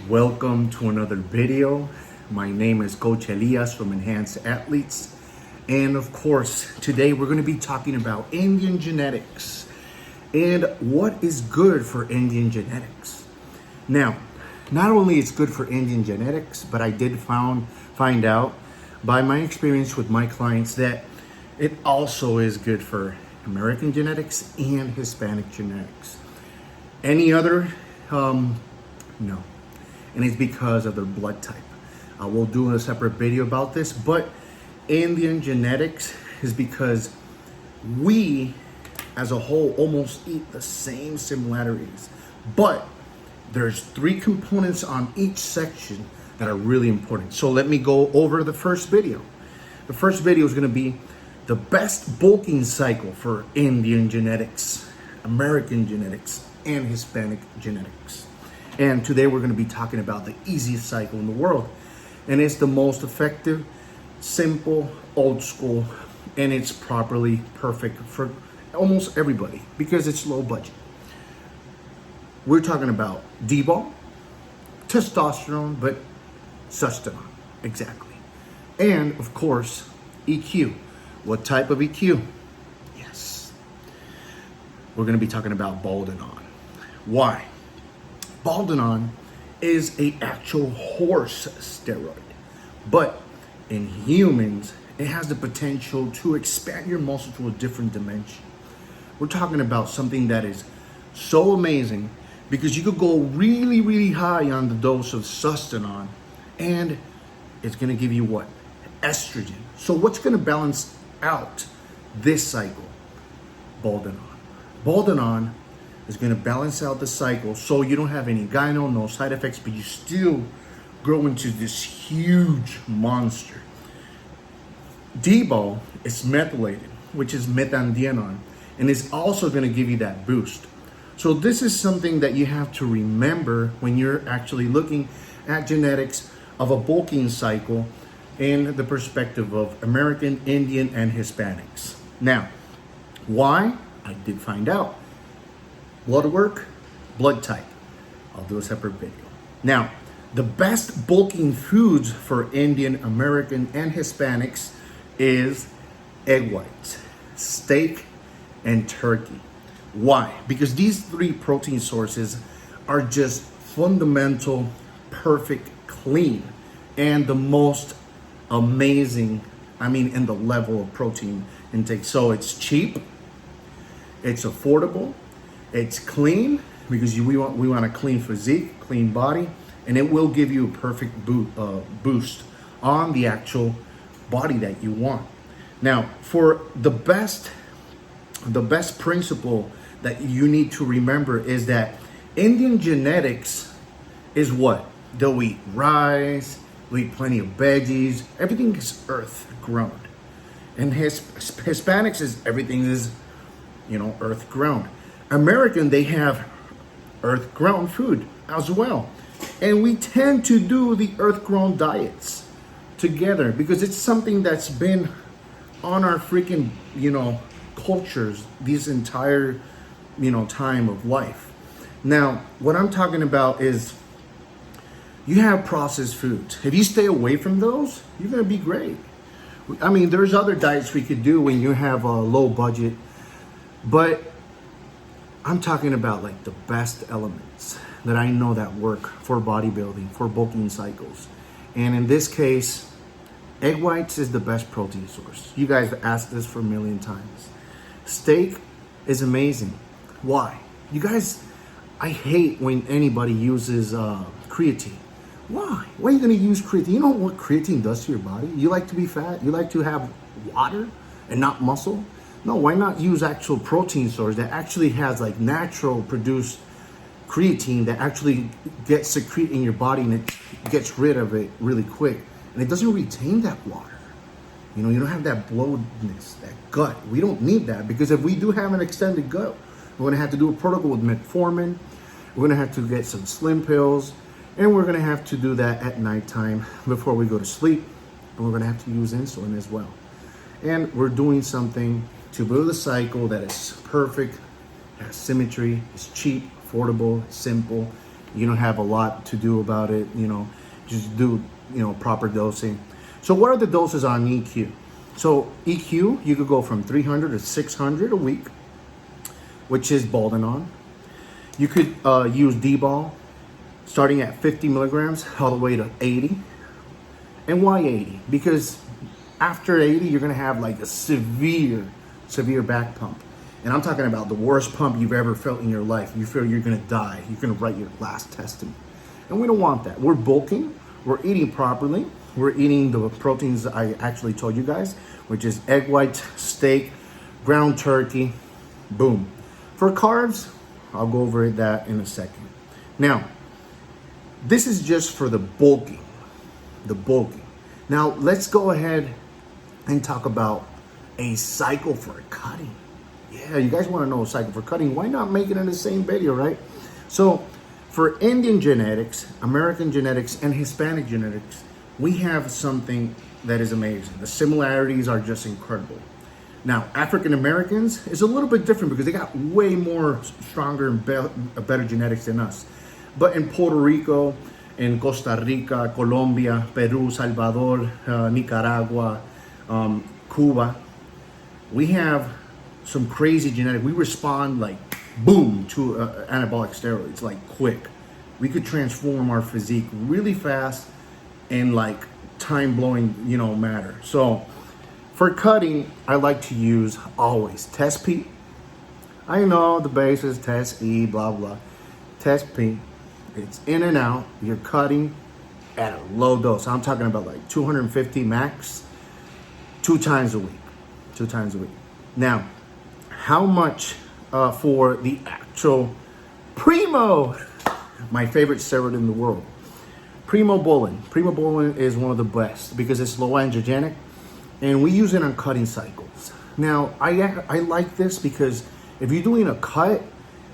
Welcome to another video. My name is Coach Elias from Enhanced Athletes. And of course, today we're going to be talking about Indian genetics and what is good for Indian genetics. Now, not only it's good for Indian genetics, but I did find out by my experience with my clients that it also is good for American genetics and Hispanic genetics. Any other? No. And it's because of their blood type. We'll do a separate video about this, but Indian genetics is because we as a whole almost eat the same similarities, but there's 3 components on each section that are really important. So let me go over the first video. The first video is going to be the best bulking cycle for Indian genetics, American genetics, and Hispanic genetics. And today we're going to be talking about the easiest cycle in the world. And it's the most effective, simple, old school, and it's properly perfect for almost everybody because it's low budget. We're talking about D-ball, testosterone, but testosterone, exactly. And of course, EQ. What type of EQ? Yes. We're going to be talking about Baldanon. Why? Baldanon is an actual horse steroid, but in humans, it has the potential to expand your muscle to a different dimension. We're talking about something that is so amazing because you could go really, really high on the dose of testosterone and it's going to give you what? Estrogen. So what's going to balance out this cycle? Baldanon. Baldanon is going to balance out the cycle so you don't have any gyno, no side effects, but you still grow into this huge monster. D-ball is methylated, which is methandienone, and it's also going to give you that boost. So this is something that you have to remember when you're actually looking at genetics of a bulking cycle in the perspective of American, Indian, and Hispanics. Now, why? I did find out. Blood work, blood type. I'll do a separate video. Now, the best bulking foods for Indian, American, and Hispanics is egg whites, steak, and turkey. Why? Because these 3 protein sources are just fundamental, perfect, clean, and the most amazing, in the level of protein intake. So it's cheap, it's affordable, it's clean because we want a clean physique, clean body, and it will give you a perfect boost on the actual body that you want. Now, for the best principle that you need to remember is that Indian genetics is what? They'll eat rice, they'll eat plenty of veggies, everything is earth grown. And Hispanics is everything is, earth grown. American, they have earth grown food as well. And we tend to do the earth grown diets together because it's something that's been on our freaking, cultures this entire, time of life. Now, what I'm talking about is you have processed foods. If you stay away from those, you're going to be great. There's other diets we could do when you have a low budget, but I'm talking about like the best elements that I know that work for bodybuilding, for bulking cycles. And in this case, egg whites is the best protein source. You guys have asked this for a million times. Steak is amazing. Why? You guys, I hate when anybody uses creatine. Why? Why are you going to use creatine? You know what creatine does to your body? You like to be fat? You like to have water and not muscle? No, why not use actual protein source that actually has like natural produced creatine that actually gets secreted in your body and it gets rid of it really quick. And it doesn't retain that water. You don't have that bloatedness, that gut. We don't need that because if we do have an extended gut, we're gonna have to do a protocol with metformin. We're gonna have to get some slim pills. And we're gonna have to do that at nighttime before we go to sleep. And we're gonna have to use insulin as well. And we're doing something to build a cycle that is perfect, has symmetry, is cheap, affordable, simple, You don't have a lot to do about it. Just do proper dosing. So what are the doses on EQ? So EQ, you could go from 300 to 600 a week, which is Baldanon. You could use D-ball starting at 50 milligrams all the way to 80. And why 80? Because after 80, you're gonna have like a severe back pump. And I'm talking about the worst pump you've ever felt in your life. You feel you're gonna die. You're gonna write your last testament. And we don't want that. We're bulking, we're eating properly. We're eating the proteins I actually told you guys, which is egg white, steak, ground turkey, boom. For carbs, I'll go over that in a second. Now, this is just for the bulking. Now, let's go ahead and talk about a cycle for cutting. Yeah, you guys want to know a cycle for cutting. Why not make it in the same video, right? So, for Indian genetics, American genetics, and Hispanic genetics, we have something that is amazing. The similarities are just incredible. Now, African Americans is a little bit different because they got way more stronger and better genetics than us. But in Puerto Rico, in Costa Rica, Colombia, Peru, Salvador, Nicaragua, Cuba, we have some crazy genetics. We respond like boom to anabolic steroids, like quick. We could transform our physique really fast in like time-blowing, matter. So for cutting, I like to use always Test P. I know the base is Test E, blah, blah. Test P, it's in and out. You're cutting at a low dose. I'm talking about like 250 max, 2 times a week. Now, how much for the actual Primo, my favorite steroid in the world? Primobolan is one of the best because it's low androgenic, and we use it on cutting cycles. Now, I like this because if you're doing a cut,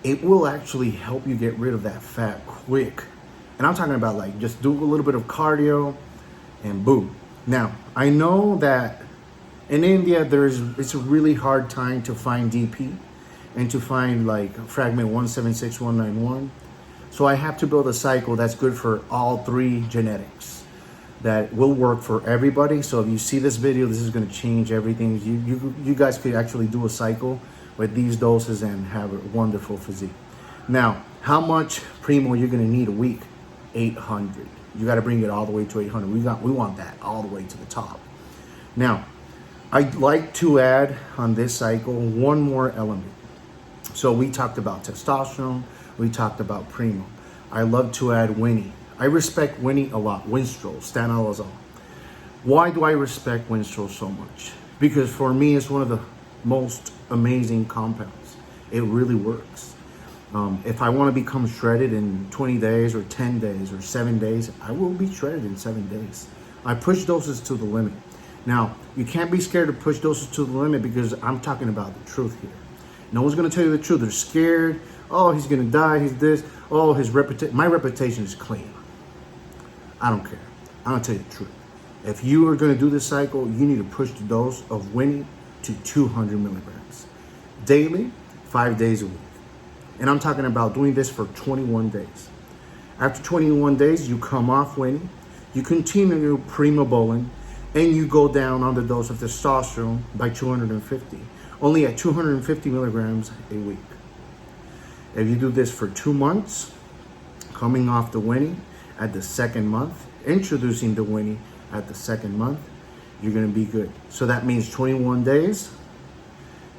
it will actually help you get rid of that fat quick. And I'm talking about like just do a little bit of cardio and boom. Now, I know that in India, it's a really hard time to find DP and to find like fragment 176191. So I have to build a cycle that's good for all 3 genetics that will work for everybody. So if you see this video, this is going to change everything. You guys could actually do a cycle with these doses and have a wonderful physique. Now, how much Primo you're going to need a week? 800. You got to bring it all the way to 800. We want that all the way to the top. Now, I'd like to add on this cycle one more element. So we talked about testosterone. We talked about Primo. I love to add Winnie. I respect Winnie a lot. Winstrol, stanozolol. Why do I respect Winstrol so much? Because for me, it's one of the most amazing compounds. It really works. If I want to become shredded in 20 days or 10 days or 7 days, I will be shredded in 7 days. I push doses to the limit. Now, you can't be scared to push doses to the limit because I'm talking about the truth here. No one's going to tell you the truth. They're scared. Oh, he's going to die. He's this. Oh, my reputation is clean. I don't care. I'm going to tell you the truth. If you are going to do this cycle, you need to push the dose of Winnie to 200 milligrams daily, 5 days a week. And I'm talking about doing this for 21 days. After 21 days, you come off Winnie, you continue Primobolan, and you go down on the dose of testosterone by 250, only at 250 milligrams a week. If you do this for 2 months, coming off the Winnie at the second month, introducing the Winnie at the second month, you're going to be good. So that means 21 days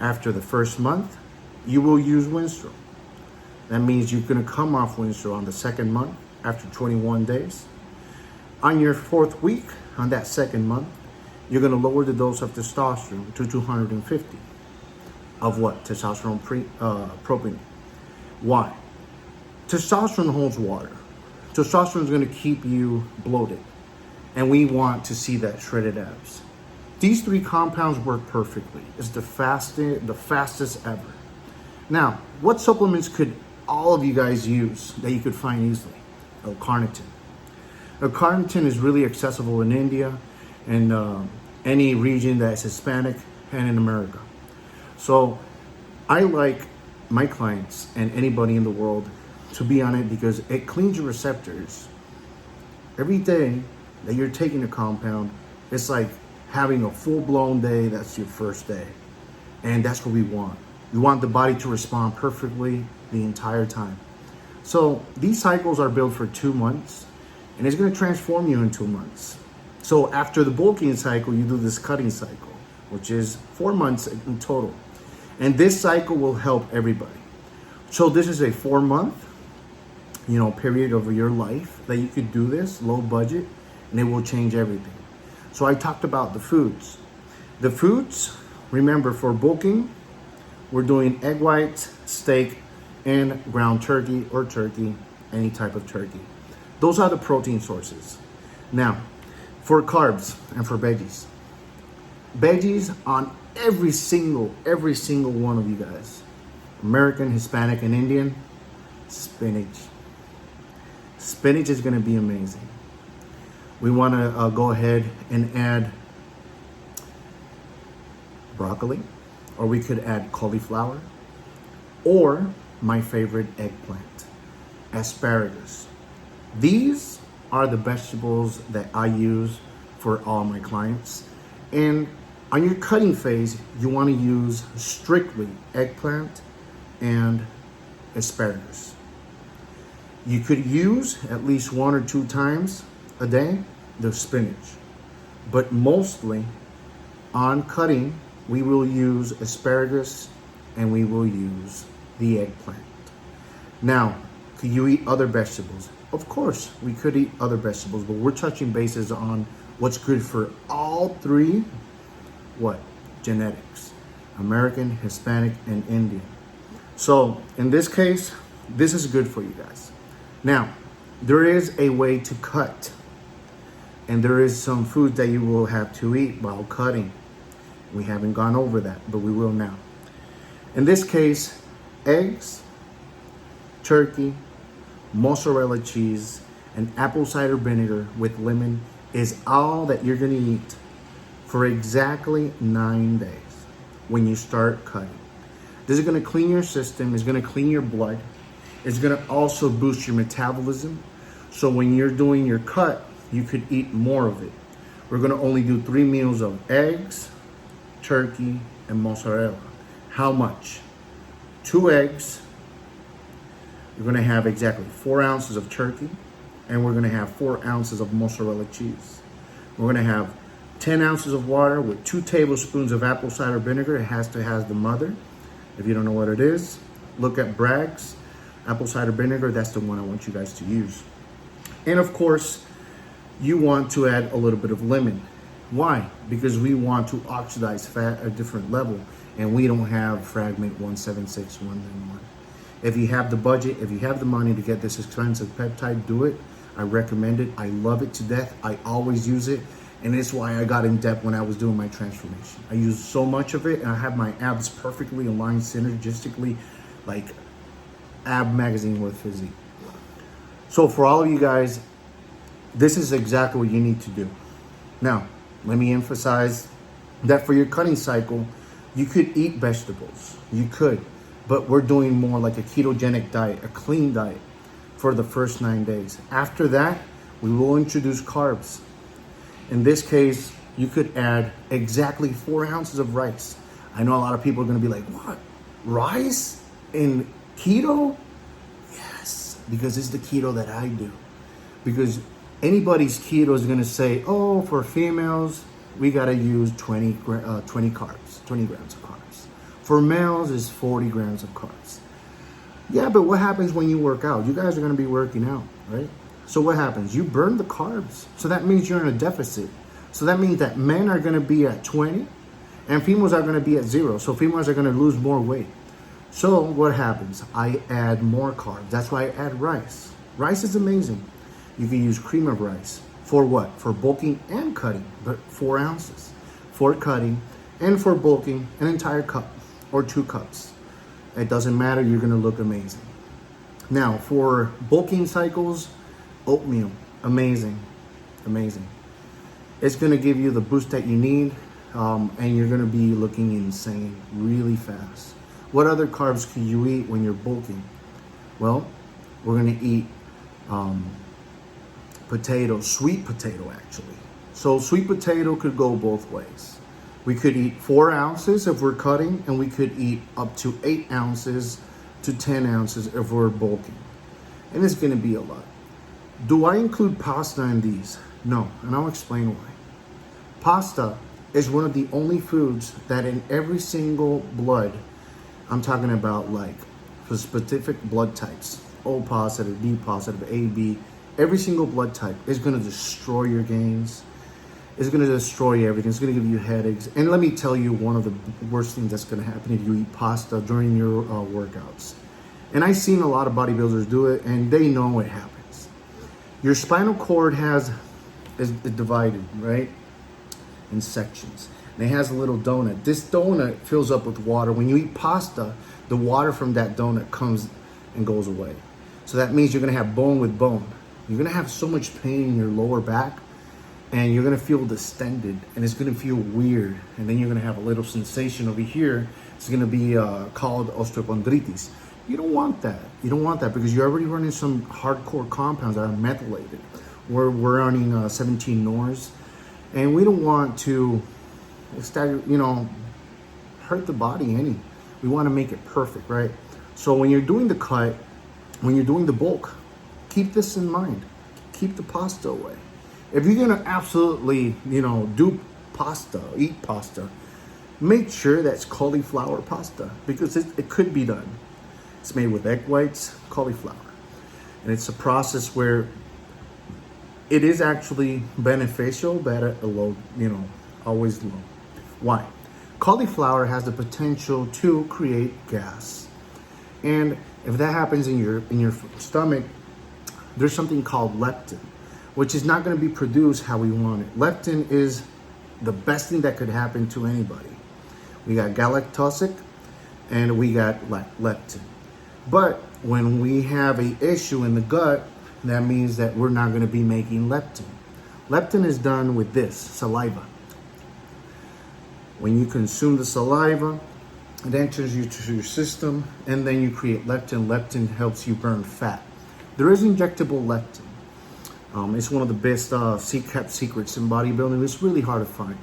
after the first month, you will use Winstrol. That means you're going to come off Winstrol on the second month after 21 days. On your 4th week, on that second month, you're going to lower the dose of testosterone to 250 of what? Testosterone propionate. Why? Testosterone holds water. Testosterone is going to keep you bloated. And we want to see that shredded abs. These 3 compounds work perfectly. It's the fastest ever. Now, what supplements could all of you guys use that you could find easily? L-carnitine. L-carnitine is really accessible in India and any region that's Hispanic and in America. So I like my clients and anybody in the world to be on it because it cleans your receptors. Every day that you're taking a compound, it's like having a full-blown day. That's your first day. And that's what we want. We want the body to respond perfectly the entire time. So these cycles are built for 2 months, and it's going to transform you in 2 months. So after the bulking cycle, you do this cutting cycle, which is 4 months in total. And this cycle will help everybody. So this is a 4-month, period of your life that you could do this, low budget, and it will change everything. So I talked about the foods. The foods, remember, for bulking, we're doing egg whites, steak, and ground turkey or turkey, any type of turkey. Those are the protein sources. Now, for carbs and for veggies. Veggies on every single one of you guys. American, Hispanic, and Indian, spinach. Spinach is gonna be amazing. We wanna go ahead and add broccoli, or we could add cauliflower, or my favorite, eggplant, asparagus. These are the vegetables that I use for all my clients. And on your cutting phase, you want to use strictly eggplant and asparagus. You could use at least 1 or 2 times a day the spinach, but mostly on cutting, we will use asparagus and we will use the eggplant. Now, could you eat other vegetables? Of course, we could eat other vegetables, but we're touching bases on what's good for all 3, genetics, American, Hispanic, and Indian. So in this case, this is good for you guys. Now, there is a way to cut, and there is some food that you will have to eat while cutting. We haven't gone over that, but we will now. In this case, eggs, turkey, mozzarella cheese, and apple cider vinegar with lemon is all that you're gonna eat for exactly 9 days when you start cutting. This is gonna clean your system, it's gonna clean your blood, it's gonna also boost your metabolism. So when you're doing your cut, you could eat more of it. We're gonna only do 3 meals of eggs, turkey, and mozzarella. How much? 2 eggs. You're gonna have exactly 4 ounces of turkey, and we're gonna have 4 ounces of mozzarella cheese. We're gonna have 10 ounces of water with 2 tablespoons of apple cider vinegar. It has to have the mother. If you don't know what it is, look at Bragg's apple cider vinegar. That's the one I want you guys to use. And of course, you want to add a little bit of lemon. Why? Because we want to oxidize fat at a different level, and we don't have fragment 176191. If you have the budget, if you have the money to get this expensive peptide, do it. I recommend it. I love it to death. I always use it. And it's why I got in depth when I was doing my transformation. I use so much of it, and I have my abs perfectly aligned synergistically, like ab magazine with physique. So for all of you guys, this is exactly what you need to do. Now, let me emphasize that for your cutting cycle, you could eat vegetables. You could. But we're doing more like a ketogenic diet, a clean diet for the first 9 days. After that, we will introduce carbs. In this case, you could add exactly 4 ounces of rice. I know a lot of people are gonna be like, what? Rice in keto? Yes, because it's the keto that I do. Because anybody's keto is gonna say, oh, for females, we gotta use 20 grams of carbs. For males, is 40 grams of carbs. Yeah, but what happens when you work out? You guys are gonna be working out, right? So what happens? You burn the carbs. So that means you're in a deficit. So that means that men are gonna be at 20 and females are gonna be at 0. So females are gonna lose more weight. So what happens? I add more carbs. That's why I add rice. Rice is amazing. You can use cream of rice. For what? For bulking and cutting, but 4 ounces. For cutting and for bulking, an entire cup or 2 cups. It doesn't matter, you're gonna look amazing. Now, for bulking cycles, oatmeal, amazing, amazing. It's gonna give you the boost that you need, and you're gonna be looking insane really fast. What other carbs can you eat when you're bulking? Well, We're gonna eat potato, sweet potato actually. So sweet potato could go both ways. We could eat 4 ounces if we're cutting, and we could eat up to 8 ounces to 10 ounces if we're bulking. And it's gonna be a lot. Do I include pasta in these? No, and I'll explain why. Pasta is one of the only foods that in every single blood, I'm talking about like for specific blood types, O positive, B positive, AB, every single blood type is gonna destroy your gains. It's gonna destroy everything. It's gonna give you headaches. And let me tell you one of the worst things that's gonna happen if you eat pasta during your workouts. And I've seen a lot of bodybuilders do it, and they know it happens. Your spinal cord is divided, right, in sections. And it has a little donut. This donut fills up with water. When you eat pasta, the water from that donut comes and goes away. So that means you're gonna have bone with bone. You're gonna have so much pain in your lower back, and you're gonna feel distended, and it's gonna feel weird. And then you're gonna have a little sensation over here. It's gonna be called osteochondritis. You don't want that. You don't want that because you're already running some hardcore compounds that are methylated. We're running 17 NORs, and we don't want to, hurt the body any. We want to make it perfect, right? So when you're doing the cut, when you're doing the bulk, keep this in mind. Keep the pasta away. If you're gonna absolutely, do pasta, eat pasta, make sure that's cauliflower pasta because it could be done. It's made with egg whites, cauliflower. And it's a process where it is actually beneficial, but at a low, always low. Why? Cauliflower has the potential to create gas. And if that happens in your stomach, there's something called leptin, which is not going to be produced how we want it. Leptin is the best thing that could happen to anybody. We got galactosic and we got leptin. But when we have an issue in the gut, that means that we're not going to be making leptin. Leptin is done with this, saliva. When you consume the saliva, it enters into your system, and then you create leptin. Leptin helps you burn fat. There is injectable leptin. It's one of the best kept secrets in bodybuilding. It's really hard to find.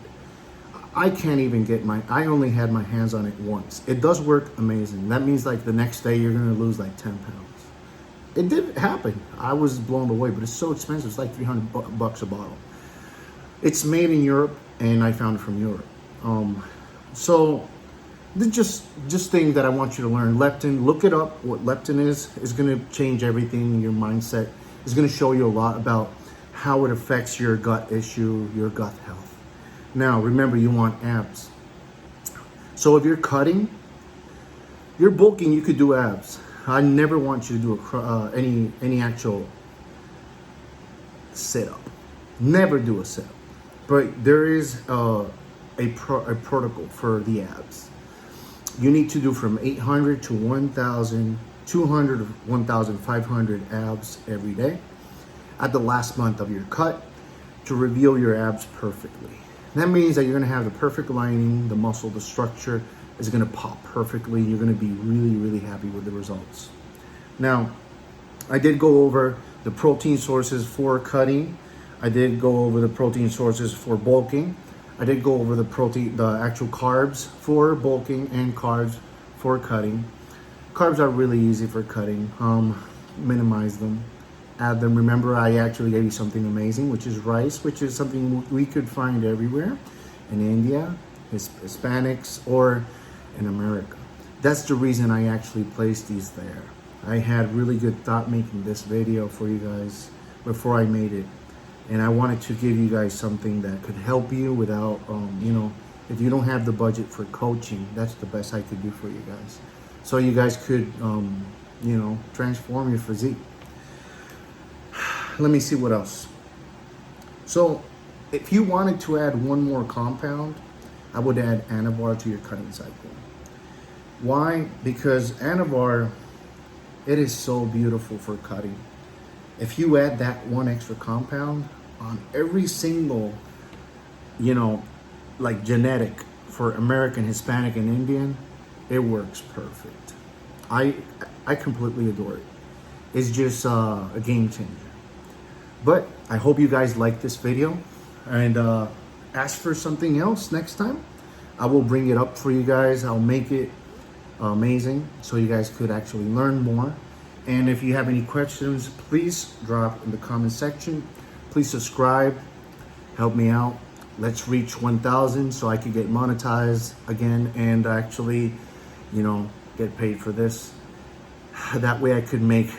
I can't even I only had my hands on it once. It does work amazing. That means like the next day you're gonna lose like 10 pounds. It did happen. I was blown away, but it's so expensive. It's like $300 a bottle. It's made in Europe, and I found it from Europe. So just things that I want you to learn. Leptin, look it up. What leptin is gonna change everything in your mindset. It's gonna show you a lot about how it affects your gut issue, your gut health. Now, remember, you want abs. So if you're cutting, you're bulking, you could do abs. I never want you to do any actual sit-up. Never do a sit-up. But there is a protocol for the abs. You need to do from 800 to 1,000, 200 to 1,500 abs every day at the last month of your cut to reveal your abs perfectly. That means that you're gonna have the perfect lining, the muscle, the structure is gonna pop perfectly. You're gonna be really, really happy with the results. Now, I did go over the protein sources for cutting. I did go over the protein sources for bulking. I did go over the actual carbs for bulking and carbs for cutting. Carbs are really easy for cutting. Minimize them. Add them. Remember, I actually gave you something amazing, which is rice, which is something we could find everywhere in India, Hispanics, or in America. That's the reason I actually placed these there. I had really good thought making this video for you guys before I made it. And I wanted to give you guys something that could help you without, if you don't have the budget for coaching, that's the best I could do for you guys. So you guys could, transform your physique. Let me see what else. So if you wanted to add one more compound, I would add Anavar to your cutting cycle. Why? Because Anavar, it is so beautiful for cutting. If you add that one extra compound on every single, genetic for American, Hispanic, and Indian, it works perfect. I completely adore it. is just a game changer. But I hope you guys like this video, and ask for something else next time. I will bring it up for you guys. I'll make it amazing so you guys could actually learn more. And if you have any questions, please drop in the comment section. Please subscribe, help me out. Let's reach 1,000 so I could get monetized again and actually, get paid for this. That way I could make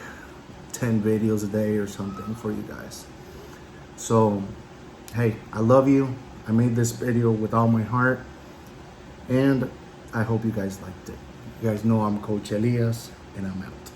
10 videos a day or something for you guys. So, hey, I love you. I made this video with all my heart, and I hope you guys liked it. You guys know I'm Coach Elias, and I'm out.